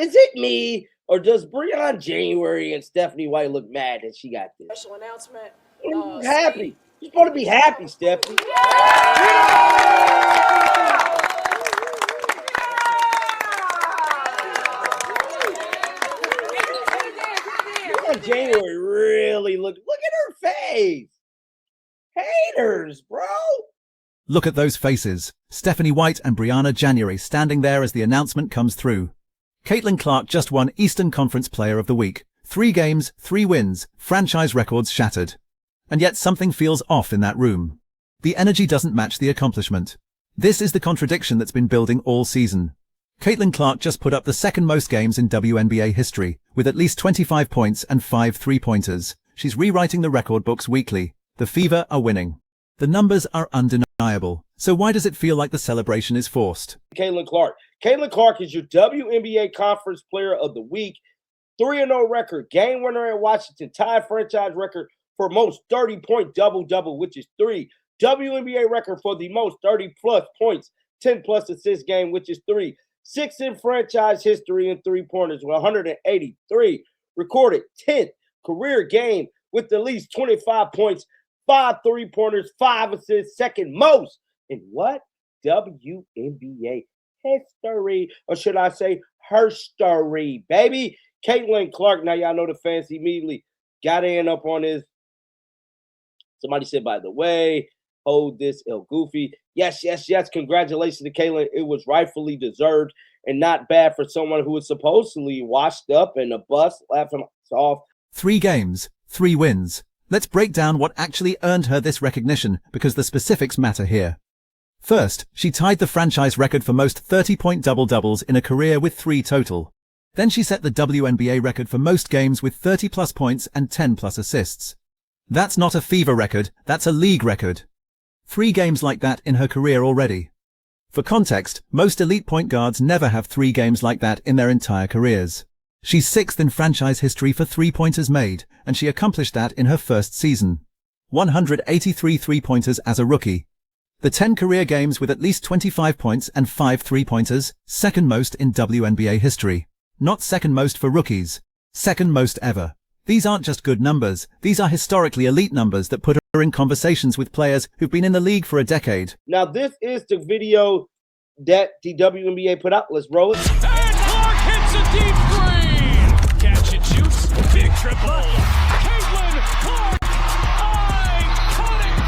is it me or does Breon January and Stephanie White look mad that she got this? Special announcement. Happy. You're supposed to be happy, Stephanie. Breon January really look at her face. Haters, bro. Look at those faces. Stephanie White and Brianna January standing there as the announcement comes through. Caitlin Clark just won Eastern Conference Player of the Week. 3 games, 3 wins, franchise records shattered. And yet something feels off in that room. The energy doesn't match the accomplishment. This is the contradiction that's been building all season. Caitlin Clark just put up the second most games in WNBA history, with at least 25 points and 5 three-pointers. She's rewriting the record books weekly. The Fever are winning. The numbers are undeniable. So why does it feel like the celebration is forced? Caitlin Clark. Caitlin Clark is your WNBA Conference Player of the Week. 3-0 record. Game winner in Washington. Tied franchise record for most 30-point double-double, which is 3. WNBA record for the most 30-plus points, 10-plus assist game, which is 3. 6 in franchise history in three-pointers with 183. Recorded 10th career game with at least 25 points, 5 three-pointers, 5 assists, second most in what? WNBA history, or should I say her story, baby. Caitlin Clark. Now y'all know the fans immediately got in up on this. Somebody said, by the way, hold this El Goofy. Yes. Congratulations to Caitlin. It was rightfully deserved and not bad for someone who was supposedly washed up in a bus, laughing us off. 3 games, 3 wins. Let's break down what actually earned her this recognition, because the specifics matter here. First, she tied the franchise record for most 30-point double-doubles in a career with 3 total. Then she set the WNBA record for most games with 30-plus points and 10-plus assists. That's not a Fever record, that's a league record. 3 games like that in her career already. For context, most elite point guards never have 3 games like that in their entire careers. She's 6th in franchise history for three-pointers made, and she accomplished that in her first season. 183 three-pointers as a rookie. The 10 career games with at least 25 points and 5 three-pointers, second most in WNBA history. Not second most for rookies. Second most ever. These aren't just good numbers, these are historically elite numbers that put her in conversations with players who've been in the league for a decade. Now this is the video that the WNBA put out. Let's roll it. And Clark hits a deep three! Catch and shoots, big triple. Caitlin Clark, iconic!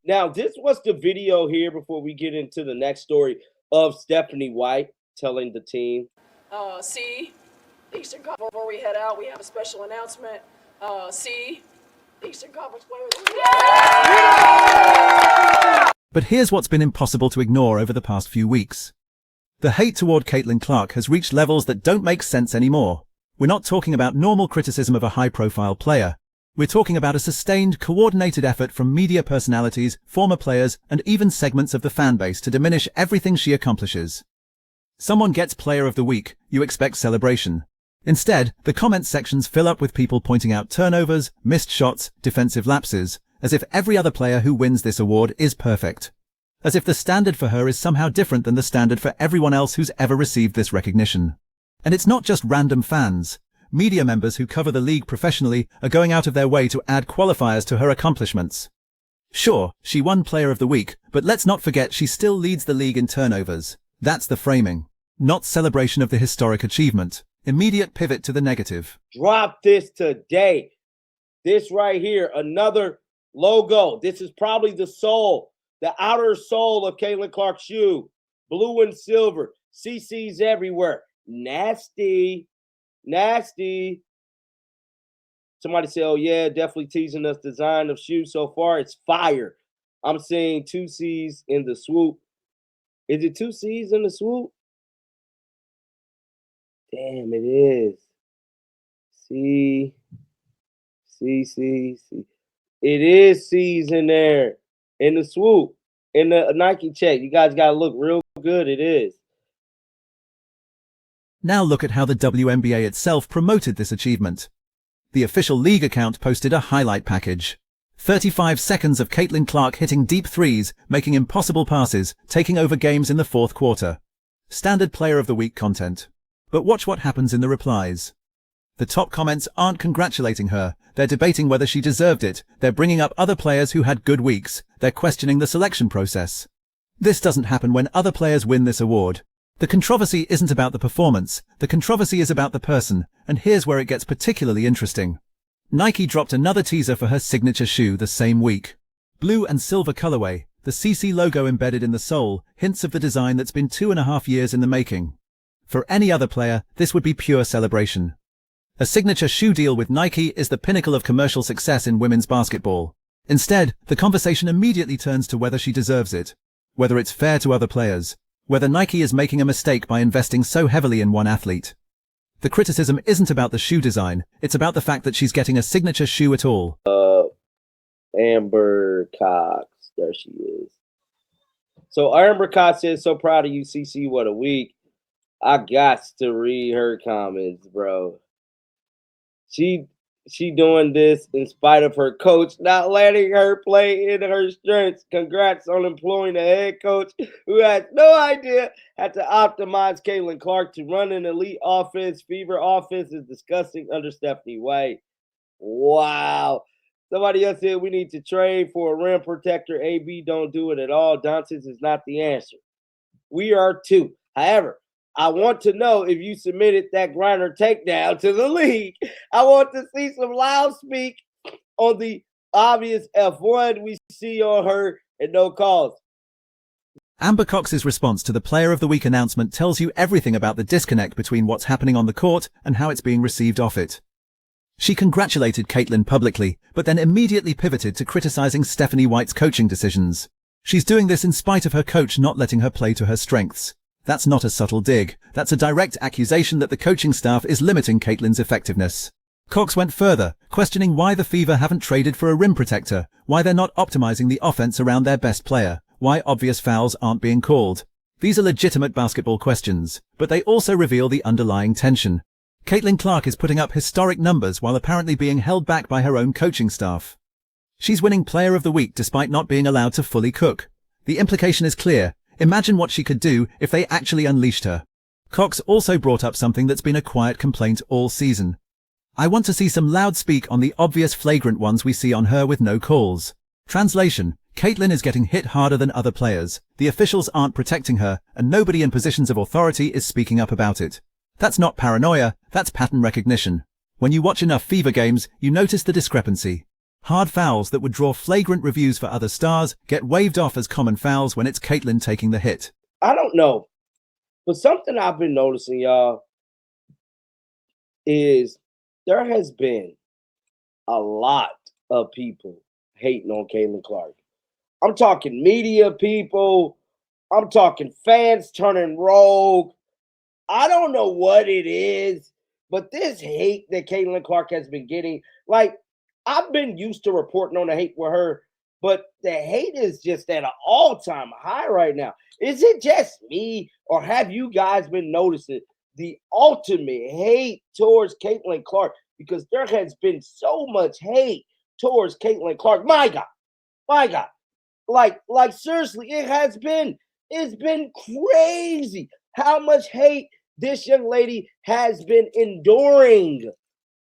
Now this was the video here before we get into the next story of Stephanie White telling the team. Eastern Conference. Before we head out, we have a special announcement. Eastern Conference Player of the Week. But here's what's been impossible to ignore over the past few weeks. The hate toward Caitlin Clark has reached levels that don't make sense anymore. We're not talking about normal criticism of a high-profile player. We're talking about a sustained, coordinated effort from media personalities, former players, and even segments of the fan base to diminish everything she accomplishes. Someone gets Player of the Week, you expect celebration. Instead, the comment sections fill up with people pointing out turnovers, missed shots, defensive lapses, as if every other player who wins this award is perfect. As if the standard for her is somehow different than the standard for everyone else who's ever received this recognition. And it's not just random fans. Media members who cover the league professionally are going out of their way to add qualifiers to her accomplishments. Sure, she won Player of the Week, but let's not forget she still leads the league in turnovers. That's the framing. Not celebration of the historic achievement. Immediate pivot to the negative. Drop this today. This right here, another logo. This is probably the soul, the outer soul of Caitlin Clark's shoe. Blue and silver. CC's everywhere. Nasty. Nasty. Somebody say, oh yeah, definitely teasing us design of shoe so far. It's fire. I'm seeing 2 C's in the swoop. Is it 2 C's in the swoop? Damn, it is. C. It is C's in there. In the swoop. In the Nike check. You guys got to look real good. It is. Now look at how the WNBA itself promoted this achievement. The official league account posted a highlight package. 35 seconds of Caitlin Clark hitting deep threes, making impossible passes, taking over games in the fourth quarter. Standard Player of the Week content. But watch what happens in the replies. The top comments aren't congratulating her, they're debating whether she deserved it, they're bringing up other players who had good weeks, they're questioning the selection process. This doesn't happen when other players win this award. The controversy isn't about the performance, the controversy is about the person, and here's where it gets particularly interesting. Nike dropped another teaser for her signature shoe the same week. Blue and silver colorway, the CC logo embedded in the sole, hints of the design that's been 2.5 years in the making. For any other player, this would be pure celebration. A signature shoe deal with Nike is the pinnacle of commercial success in women's basketball. Instead, the conversation immediately turns to whether she deserves it, whether it's fair to other players, whether Nike is making a mistake by investing so heavily in one athlete. The criticism isn't about the shoe design, it's about the fact that she's getting a signature shoe at all. Amber Cox, there she is. So Amber Cox says, so proud of you, CC, what a week. I got to read her comments, bro. She doing this in spite of her coach not letting her play in her strengths. Congrats on employing a head coach who had no idea how to optimize Caitlin Clark to run an elite offense. Fever offense is disgusting under Stephanie White. Wow. Somebody else said we need to trade for a rim protector. AB don't do it at all. Doncic is not the answer. We are too. However, I want to know if you submitted that grinder takedown to the league. I want to see some loud speak on the obvious F1 we see on her and no calls. Amber Cox's response to the Player of the Week announcement tells you everything about the disconnect between what's happening on the court and how it's being received off it. She congratulated Caitlin publicly, but then immediately pivoted to criticizing Stephanie White's coaching decisions. She's doing this in spite of her coach not letting her play to her strengths. That's not a subtle dig, that's a direct accusation that the coaching staff is limiting Caitlin's effectiveness. Cox went further, questioning why the Fever haven't traded for a rim protector, why they're not optimizing the offense around their best player, why obvious fouls aren't being called. These are legitimate basketball questions, but they also reveal the underlying tension. Caitlin Clark is putting up historic numbers while apparently being held back by her own coaching staff. She's winning Player of the Week despite not being allowed to fully cook. The implication is clear. Imagine what she could do if they actually unleashed her. Cox also brought up something that's been a quiet complaint all season. I want to see some loud speak on the obvious flagrant ones we see on her with no calls. Translation, Caitlin is getting hit harder than other players, the officials aren't protecting her, and nobody in positions of authority is speaking up about it. That's not paranoia, that's pattern recognition. When you watch enough Fever games, you notice the discrepancy. Hard fouls that would draw flagrant reviews for other stars get waved off as common fouls when it's Caitlin taking the hit. I don't know, but something I've been noticing, y'all, is there has been a lot of people hating on Caitlin Clark. I'm talking media people. I'm talking fans turning rogue. I don't know what it is, but this hate that Caitlin Clark has been getting, like, I've been used to reporting on the hate with her, but the hate is just at an all-time high right now. Is it just me, or have you guys been noticing the ultimate hate towards Caitlin Clark? Because there has been so much hate towards Caitlin Clark. My God. Like seriously, it's been crazy how much hate this young lady has been enduring.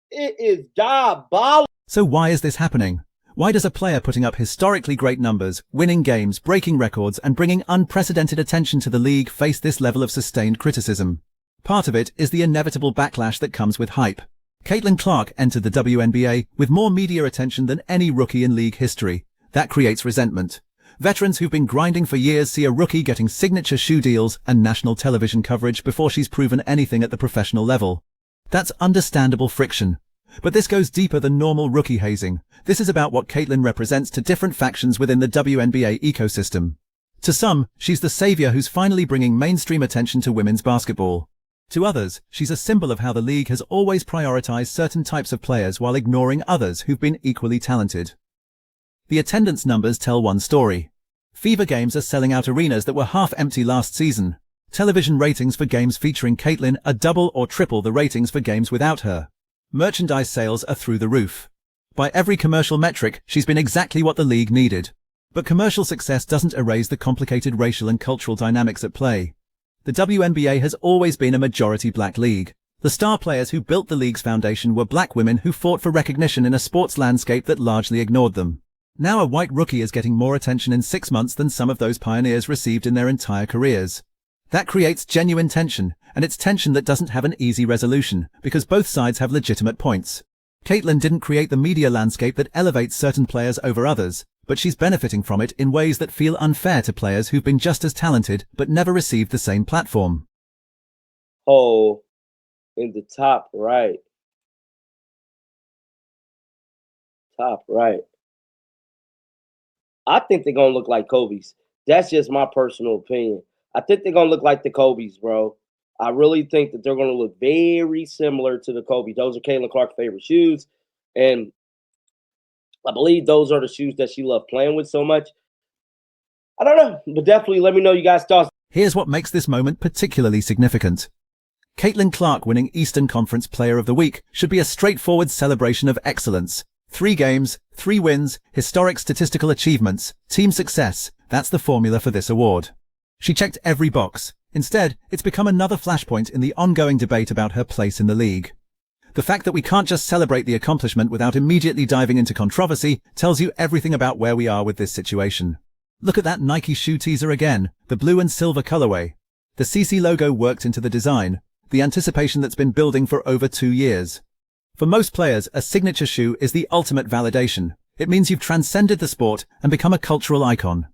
It is diabolical. So why is this happening? Why does a player putting up historically great numbers, winning games, breaking records, and bringing unprecedented attention to the league face this level of sustained criticism? Part of it is the inevitable backlash that comes with hype. Caitlin Clark entered the WNBA with more media attention than any rookie in league history. That creates resentment. Veterans who've been grinding for years see a rookie getting signature shoe deals and national television coverage before she's proven anything at the professional level. That's understandable friction. But this goes deeper than normal rookie hazing. This is about what Caitlin represents to different factions within the WNBA ecosystem. To some, she's the savior who's finally bringing mainstream attention to women's basketball. To others, she's a symbol of how the league has always prioritized certain types of players while ignoring others who've been equally talented. The attendance numbers tell one story. Fever games are selling out arenas that were half empty last season. Television ratings for games featuring Caitlin are double or triple the ratings for games without her. Merchandise sales are through the roof. By every commercial metric, she's been exactly what the league needed. But commercial success doesn't erase the complicated racial and cultural dynamics at play. The WNBA has always been a majority black league. The star players who built the league's foundation were black women who fought for recognition in a sports landscape that largely ignored them. Now a white rookie is getting more attention in 6 months than some of those pioneers received in their entire careers. That creates genuine tension, and it's tension that doesn't have an easy resolution, because both sides have legitimate points. Caitlin didn't create the media landscape that elevates certain players over others, but she's benefiting from it in ways that feel unfair to players who've been just as talented but never received the same platform. Oh, in the top right. Top right. I think they're going to look like Kobe's. That's just my personal opinion. I think they're going to look like the Kobe's, bro. I really think that they're going to look very similar to the Kobe. Those are Caitlin Clark's favorite shoes. And I believe those are the shoes that she loved playing with so much. I don't know, but definitely let me know you guys' thoughts. Here's what makes this moment particularly significant. Caitlin Clark winning Eastern Conference Player of the Week should be a straightforward celebration of excellence. 3 games, 3 wins, historic statistical achievements, team success. That's the formula for this award. She checked every box. Instead, it's become another flashpoint in the ongoing debate about her place in the league. The fact that we can't just celebrate the accomplishment without immediately diving into controversy tells you everything about where we are with this situation. Look at that Nike shoe teaser again, the blue and silver colorway. The CC logo worked into the design, the anticipation that's been building for over 2 years. For most players, a signature shoe is the ultimate validation. It means you've transcended the sport and become a cultural icon.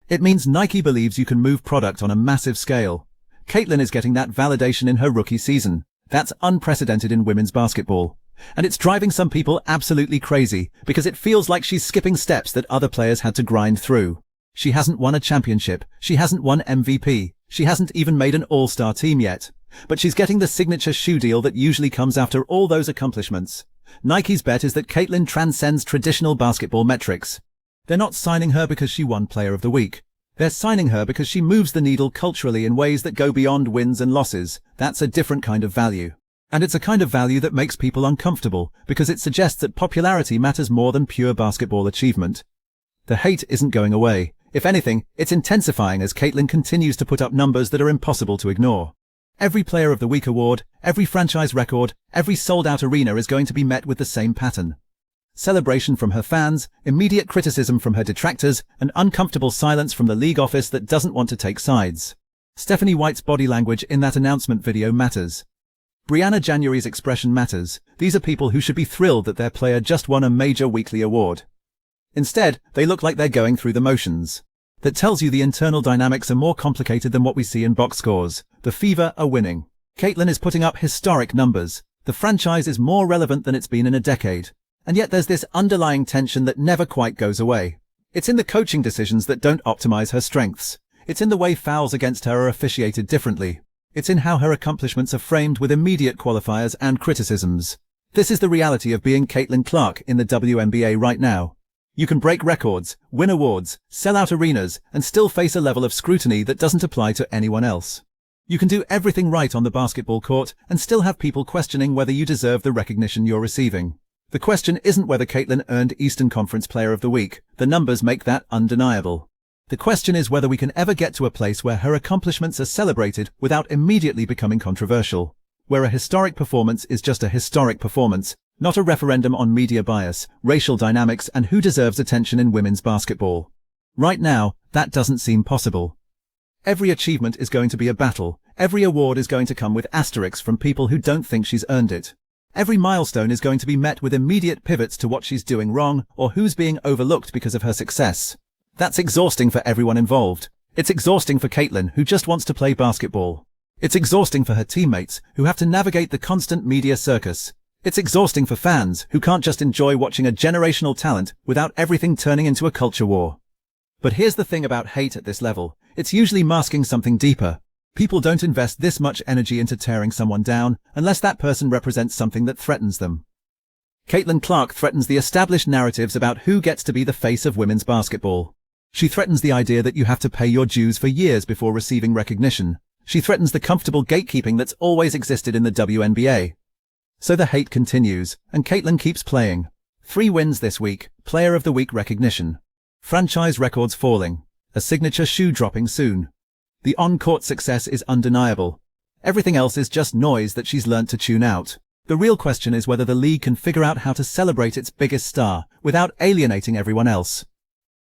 It means Nike believes you can move product on a massive scale. Caitlin is getting that validation in her rookie season. That's unprecedented in women's basketball. And it's driving some people absolutely crazy because it feels like she's skipping steps that other players had to grind through. She hasn't won a championship. She hasn't won MVP. She hasn't even made an all-star team yet. But she's getting the signature shoe deal that usually comes after all those accomplishments. Nike's bet is that Caitlin transcends traditional basketball metrics. They're not signing her because she won Player of the Week. They're signing her because she moves the needle culturally in ways that go beyond wins and losses. That's a different kind of value. And it's a kind of value that makes people uncomfortable because it suggests that popularity matters more than pure basketball achievement. The hate isn't going away. If anything, it's intensifying as Caitlin continues to put up numbers that are impossible to ignore. Every Player of the Week award, every franchise record, every sold-out arena is going to be met with the same pattern. Celebration from her fans, immediate criticism from her detractors, and uncomfortable silence from the league office that doesn't want to take sides. Stephanie White's body language in that announcement video matters. Brianna January's expression matters. These are people who should be thrilled that their player just won a major weekly award. Instead, they look like they're going through the motions. That tells you the internal dynamics are more complicated than what we see in box scores. The Fever are winning. Caitlin is putting up historic numbers. The franchise is more relevant than it's been in a decade. And yet there's this underlying tension that never quite goes away. It's in the coaching decisions that don't optimize her strengths. It's in the way fouls against her are officiated differently. It's in how her accomplishments are framed with immediate qualifiers and criticisms. This is the reality of being Caitlin Clark in the WNBA right now. You can break records, win awards, sell out arenas, and still face a level of scrutiny that doesn't apply to anyone else. You can do everything right on the basketball court and still have people questioning whether you deserve the recognition you're receiving. The question isn't whether Caitlin earned Eastern Conference Player of the Week. The numbers make that undeniable. The question is whether we can ever get to a place where her accomplishments are celebrated without immediately becoming controversial. Where a historic performance is just a historic performance, not a referendum on media bias, racial dynamics, and who deserves attention in women's basketball. Right now, that doesn't seem possible. Every achievement is going to be a battle. Every award is going to come with asterisks from people who don't think she's earned it. Every milestone is going to be met with immediate pivots to what she's doing wrong or who's being overlooked because of her success. That's exhausting for everyone involved. It's exhausting for Caitlin, who just wants to play basketball. It's exhausting for her teammates, who have to navigate the constant media circus. It's exhausting for fans, who can't just enjoy watching a generational talent without everything turning into a culture war. But here's the thing about hate at this level. It's usually masking something deeper. People don't invest this much energy into tearing someone down unless that person represents something that threatens them. Caitlin Clark threatens the established narratives about who gets to be the face of women's basketball. She threatens the idea that you have to pay your dues for years before receiving recognition. She threatens the comfortable gatekeeping that's always existed in the WNBA. So the hate continues, and Caitlin keeps playing. 3 wins this week, Player of the Week recognition. Franchise records falling. A signature shoe dropping soon. The on-court success is undeniable. Everything else is just noise that she's learnt to tune out. The real question is whether the league can figure out how to celebrate its biggest star without alienating everyone else.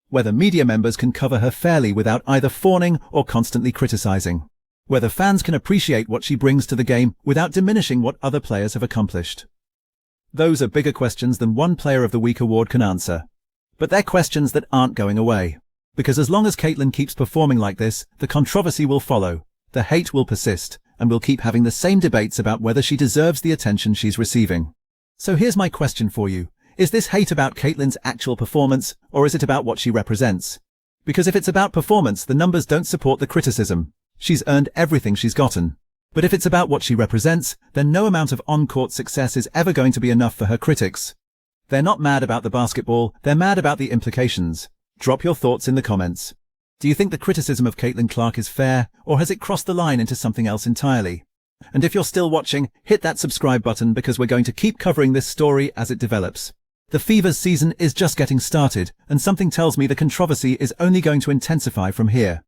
Whether media members can cover her fairly without either fawning or constantly criticizing. Whether fans can appreciate what she brings to the game without diminishing what other players have accomplished. Those are bigger questions than one Player of the Week award can answer. But they're questions that aren't going away. Because as long as Caitlin keeps performing like this, the controversy will follow, the hate will persist, and we'll keep having the same debates about whether she deserves the attention she's receiving. So here's my question for you. Is this hate about Caitlin's actual performance, or is it about what she represents? Because if it's about performance, the numbers don't support the criticism. She's earned everything she's gotten. But if it's about what she represents, then no amount of on-court success is ever going to be enough for her critics. They're not mad about the basketball, they're mad about the implications. Drop your thoughts in the comments. Do you think the criticism of Caitlin Clark is fair, or has it crossed the line into something else entirely? And if you're still watching, hit that subscribe button because we're going to keep covering this story as it develops. The Fever's season is just getting started, and something tells me the controversy is only going to intensify from here.